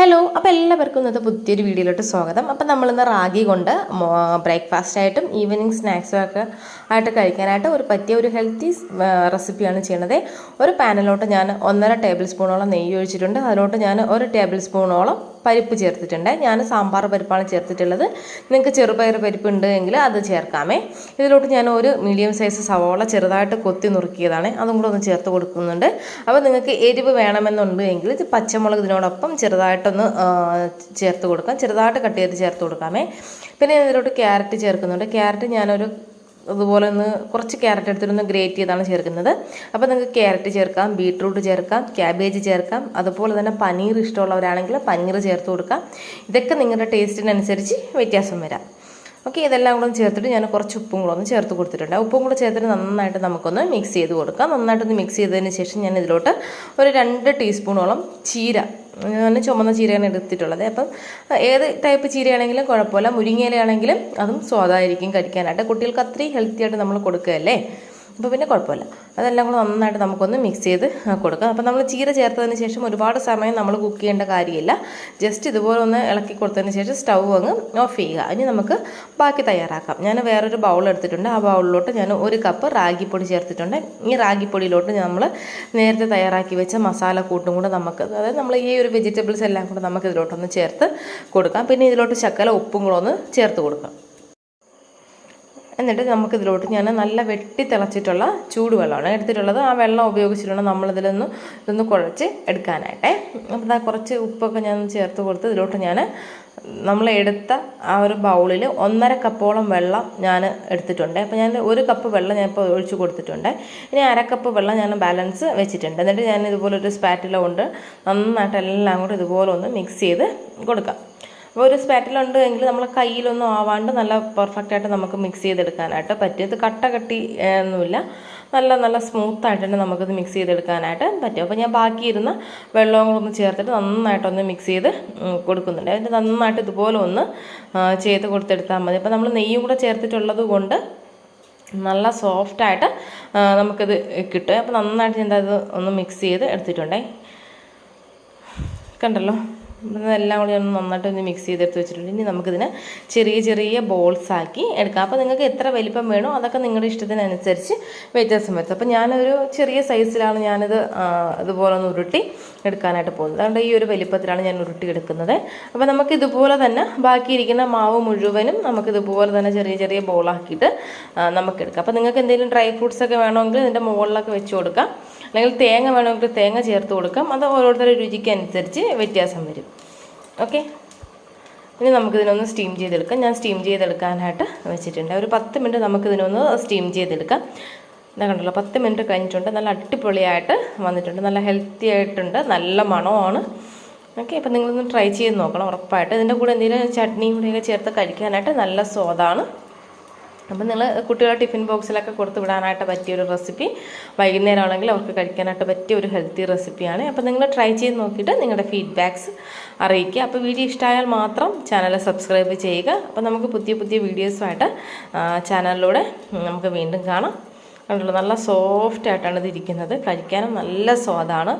Hello, അപ്പോൾ എല്ലാവർക്കും ഇന്നത്തെ പുതിയൊരു വീഡിയോയിലോട്ട് സ്വാഗതം. അപ്പോൾ നമ്മളിന്ന് റാഗി കൊണ്ട് ബ്രേക്ക്ഫാസ്റ്റ് ആയിട്ടും ഈവനിങ് സ്നാക്സും ഒക്കെ ആയിട്ട് കഴിക്കാനായിട്ട് പറ്റിയ ഒരു ഹെൽത്തി റെസിപ്പിയാണ് ചെയ്യുന്നത്. ഒരു പാനിലോട്ട് ഞാൻ 1.5 ടേബിൾ സ്പൂണോളം നെയ്യ് ഒഴിച്ചിട്ടുണ്ട്. അതിലോട്ട് ഞാൻ 1 ടേബിൾ സ്പൂണോളം പരിപ്പ് ചേർത്തിട്ടുണ്ട്. ഞാൻ സാമ്പാർ പരിപ്പാണ് ചേർത്തിട്ടുള്ളത്. നിങ്ങൾക്ക് ചെറുപയർ പരിപ്പ് ഉണ്ട് എങ്കിൽ അത് ചേർക്കാമേ. ഇതിലോട്ട് ഞാൻ ഒരു മീഡിയം സൈസ് സവോള ചെറുതായിട്ട് കൊത്തി നുറുക്കിയതാണ്, അതും കൂടെ ഒന്ന് ചേർത്ത് കൊടുക്കുന്നുണ്ട്. അപ്പോൾ നിങ്ങൾക്ക് എരിവ് വേണമെന്നുണ്ട് എങ്കിൽ പച്ചമുളക് ഇതിനോടൊപ്പം ചെറുതായിട്ടൊന്ന് ചേർത്ത് കൊടുക്കാം, ചെറുതായിട്ട് കട്ട് ചെയ്ത് ചേർത്ത് കൊടുക്കാമേ. പിന്നെ ഇതിലോട്ട് ക്യാരറ്റ് ചേർക്കുന്നുണ്ട്. ക്യാരറ്റ് ഞാനൊരു അതുപോലെ ഒന്ന് കുറച്ച് ക്യാരറ്റ് എടുത്തിട്ടൊന്ന് ഗ്രേറ്റ് ചെയ്താണ് ചേർക്കുന്നത്. അപ്പോൾ നിങ്ങൾക്ക് ക്യാരറ്റ് ചേർക്കാം, ബീട്രൂട്ട് ചേർക്കാം, ക്യാബേജ് ചേർക്കാം, അതുപോലെ തന്നെ പനീർ ഇഷ്ടമുള്ളവരാണെങ്കിൽ പനീർ ചേർത്ത് കൊടുക്കാം. ഇതൊക്കെ നിങ്ങളുടെ ടേസ്റ്റിനനുസരിച്ച് വ്യത്യാസം വരാം. ഓക്കെ, ഇതെല്ലാം കൂടെ ചേർത്തിട്ട് ഞാൻ കുറച്ച് ഉപ്പും കൂടെ ഒന്ന് ചേർത്ത് കൊടുത്തിട്ടുണ്ട്. ഉപ്പും കൂടെ ചേർത്തിട്ട് നന്നായിട്ട് നമുക്കൊന്ന് മിക്സ് ചെയ്ത് കൊടുക്കാം. നന്നായിട്ടൊന്ന് മിക്സ് ചെയ്തതിന് ശേഷം ഞാൻ ഇതിലോട്ട് ഒരു 2 ടീസ്പൂണോളം ചീര, ഞാൻ ചുമന്ന ചീരയാണ് എടുത്തിട്ടുള്ളത്. അപ്പം ഏത് ടൈപ്പ് ചീരയാണെങ്കിലും കുഴപ്പമില്ല, മുരിങ്ങയിലാണെങ്കിലും അതും സ്വാദായിരിക്കും കഴിക്കാനായിട്ട്. കുട്ടികൾക്ക് അത്രയും ഹെൽത്തി ആയിട്ട് നമ്മൾ കൊടുക്കുകയല്ലേ, അപ്പോൾ പിന്നെ കുഴപ്പമില്ല. അതെല്ലാം കൂടെ നന്നായിട്ട് നമുക്കൊന്ന് മിക്സ് ചെയ്ത് കൊടുക്കാം. അപ്പോൾ നമ്മൾ ചീര ചേർത്തതിന് ശേഷം ഒരുപാട് സമയം നമ്മൾ കുക്ക് ചെയ്യേണ്ട കാര്യമില്ല. ജസ്റ്റ് ഇതുപോലെ ഒന്ന് ഇളക്കി കൊടുത്തതിന് ശേഷം സ്റ്റൗ അങ്ങ് ഓഫ് ചെയ്യുക. ഇനി നമുക്ക് ബാക്കി തയ്യാറാക്കാം. ഞാൻ വേറൊരു ബൗൾ എടുത്തിട്ടുണ്ട്. ആ ബൗളിലോട്ട് ഞാൻ 1 കപ്പ് റാഗിപ്പൊടി ചേർത്തിട്ടുണ്ട്. ഈ റാഗിപ്പൊടിയിലോട്ട് നമ്മൾ നേരത്തെ തയ്യാറാക്കി വെച്ച മസാല കൂട്ടും കൂടെ നമുക്ക്, അതായത് നമ്മൾ ഈ ഒരു വെജിറ്റബിൾസ് എല്ലാം കൂടെ നമുക്ക് ഇതിലോട്ടൊന്ന് ചേർത്ത് കൊടുക്കാം. പിന്നെ ഇതിലോട്ട് ശകല ഉപ്പും കൂടെ ഒന്ന് ചേർത്ത് കൊടുക്കാം. എന്നിട്ട് നമുക്കിതിലോട്ട് ഞാൻ നല്ല വെട്ടി തിളച്ചിട്ടുള്ള ചൂടുവെള്ളമാണ് എടുത്തിട്ടുള്ളത്. ആ വെള്ളം ഉപയോഗിച്ചിട്ടുണ്ട് ഇതൊന്ന് കുഴച്ച് എടുക്കാനായിട്ടേ. അപ്പോൾ കുറച്ച് ഉപ്പൊക്കെ ഞാൻ ചേർത്ത് കൊടുത്ത് ഇതിലോട്ട് നമ്മൾ എടുത്ത ആ ഒരു ബൗളിൽ 1.5 കപ്പോളം വെള്ളം ഞാൻ എടുത്തിട്ടുണ്ട്. അപ്പോൾ ഞാൻ 1 കപ്പ് വെള്ളം ഞാൻ ഇപ്പോൾ ഒഴിച്ച് കൊടുത്തിട്ടുണ്ട്. ഇനി 1/2 കപ്പ് വെള്ളം ഞാൻ ബാലൻസ് വെച്ചിട്ടുണ്ട്. എന്നിട്ട് ഞാൻ ഇതുപോലൊരു സ്പാറ്റില കൊണ്ട് നന്നായിട്ട് എല്ലാം കൂടെ ഇതുപോലെ ഒന്ന് മിക്സ് ചെയ്ത് കൊടുക്കാം. അപ്പോൾ ഒരു സ്പാറ്റില ഉണ്ട് എങ്കിൽ നമ്മൾ കയ്യിലൊന്നും ആവാണ്ട് നല്ല പെർഫെക്റ്റായിട്ട് നമുക്ക് മിക്സ് ചെയ്തെടുക്കാനായിട്ട് പറ്റും. ഇത് കട്ടി ഒന്നുമില്ല, നല്ല സ്മൂത്തായിട്ട് തന്നെ നമുക്കിത് മിക്സ് ചെയ്തെടുക്കാനായിട്ട് പറ്റും. അപ്പോൾ ഞാൻ ബാക്കിയിരുന്ന വെള്ളവും കൂടെ ഒന്ന് ചേർത്തിട്ട് നന്നായിട്ടൊന്ന് മിക്സ് ചെയ്ത് കൊടുക്കുന്നുണ്ട്. അതിൻ്റെ നന്നായിട്ട് ഇതുപോലെ ഒന്ന് ചെയ്ത് കൊടുത്തെടുത്താൽ മതി. അപ്പോൾ നമ്മൾ നെയ്യും കൂടെ ചേർത്തിട്ടുള്ളത് കൊണ്ട് നല്ല സോഫ്റ്റായിട്ട് നമുക്കിത് കിട്ടും. അപ്പോൾ നന്നായിട്ട് ഞാൻ അത് ഒന്ന് മിക്സ് ചെയ്ത് എടുത്തിട്ടുണ്ടേ, കണ്ടല്ലോ. ഇതെല്ലാം കൂടി ഒന്ന് നന്നായിട്ട് ഒന്ന് മിക്സ് ചെയ്തെടുത്ത് വെച്ചിട്ടുണ്ട്. ഇനി നമുക്കിതിനെ ചെറിയ ബോൾസാക്കി എടുക്കാം. അപ്പോൾ നിങ്ങൾക്ക് എത്ര വലിപ്പം വേണോ അതൊക്കെ നിങ്ങളുടെ ഇഷ്ടത്തിനനുസരിച്ച് വ്യത്യാസം വരുത്തും. അപ്പോൾ ഞാനൊരു ചെറിയ സൈസിലാണ് ഞാനിത് ഇതുപോലെ ഒന്ന് ഉരുട്ടി എടുക്കാനായിട്ട് പോകുന്നത്. അതുകൊണ്ട് ഈ ഒരു വലിപ്പത്തിലാണ് ഞാൻ ഉരുട്ടി എടുക്കുന്നത്. അപ്പോൾ നമുക്ക് ഇതുപോലെ തന്നെ ബാക്കിയിരിക്കുന്ന മാവ് മുഴുവനും നമുക്കിതുപോലെ തന്നെ ചെറിയ ബോളാക്കിയിട്ട് നമുക്കെടുക്കാം. അപ്പോൾ നിങ്ങൾക്ക് എന്തെങ്കിലും ഡ്രൈ ഫ്രൂട്ട്സ് ഒക്കെ വേണമെങ്കിൽ ഇതിൻ്റെ മുകളിലൊക്കെ വെച്ച് കൊടുക്കാം, അല്ലെങ്കിൽ തേങ്ങ വേണമെങ്കിൽ തേങ്ങ ചേർത്ത് കൊടുക്കാം. അത് ഓരോരുത്തരുടെ രുചിക്ക് അനുസരിച്ച് വ്യത്യാസം വരും. ഓക്കെ, ഇനി നമുക്കിതിനൊന്ന് സ്റ്റീം ചെയ്തെടുക്കാം. ഞാൻ സ്റ്റീം ചെയ്തെടുക്കാനായിട്ട് വെച്ചിട്ടുണ്ട്. ഒരു 10 മിനിറ്റ് നമുക്കിതിനൊന്ന് സ്റ്റീം ചെയ്തെടുക്കാം. ഇതാ കണ്ടല്ലോ, 10 മിനിറ്റ് കഴിഞ്ഞിട്ടുണ്ട്. നല്ല അടിപൊളിയായിട്ട് വന്നിട്ടുണ്ട്, നല്ല ഹെൽത്തി ആയിട്ടുണ്ട്, നല്ല മണമാണ്. ഓക്കെ, അപ്പോൾ നിങ്ങളൊന്ന് ട്രൈ ചെയ്ത് നോക്കണം ഉറപ്പായിട്ട്. ഇതിൻ്റെ കൂടെ എന്തെങ്കിലും ചട്നിയും കൂടെയൊക്കെ ചേർത്ത് കഴിക്കാനായിട്ട് നല്ല സ്വാദാണ്. അപ്പോൾ നിങ്ങൾ കുട്ടികളുടെ ടിഫിൻ ബോക്സിലൊക്കെ കൊടുത്ത് വിടാനായിട്ട് പറ്റിയൊരു റെസിപ്പി, വൈകുന്നേരം ആണെങ്കിൽ അവർക്ക് കഴിക്കാനായിട്ട് പറ്റിയ ഒരു ഹെൽത്തി റെസിപ്പിയാണ്. അപ്പോൾ നിങ്ങൾ ട്രൈ ചെയ്ത് നോക്കിയിട്ട് നിങ്ങളുടെ ഫീഡ്ബാക്ക്സ് അറിയിക്കുക. അപ്പോൾ വീഡിയോ ഇഷ്ടമായാൽ മാത്രം ചാനൽ സബ്സ്ക്രൈബ് ചെയ്യുക. അപ്പോൾ നമുക്ക് പുതിയ വീഡിയോസുമായിട്ട് ചാനലിലൂടെ നമുക്ക് വീണ്ടും കാണാം. കണ്ടുള്ളൂ, നല്ല സോഫ്റ്റ് ആയിട്ടാണ് ഇത് ഇരിക്കുന്നത്. കഴിക്കാനും നല്ല സ്വാദാണ്.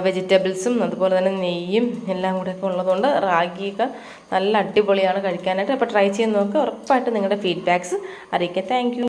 വെജിറ്റബിൾസും അതുപോലെ തന്നെ നെയ്യും എല്ലാം കൂടെയൊക്കെ ഉള്ളതുകൊണ്ട് റാഗിയൊക്കെ നല്ല അടിപൊളിയാണ് കഴിക്കാനായിട്ട്. അപ്പോൾ ട്രൈ ചെയ്ത് നോക്കുക, ഉറപ്പായിട്ട് നിങ്ങളുടെ ഫീഡ്ബാക്ക്സ് അറിയിക്കുക. Thank you.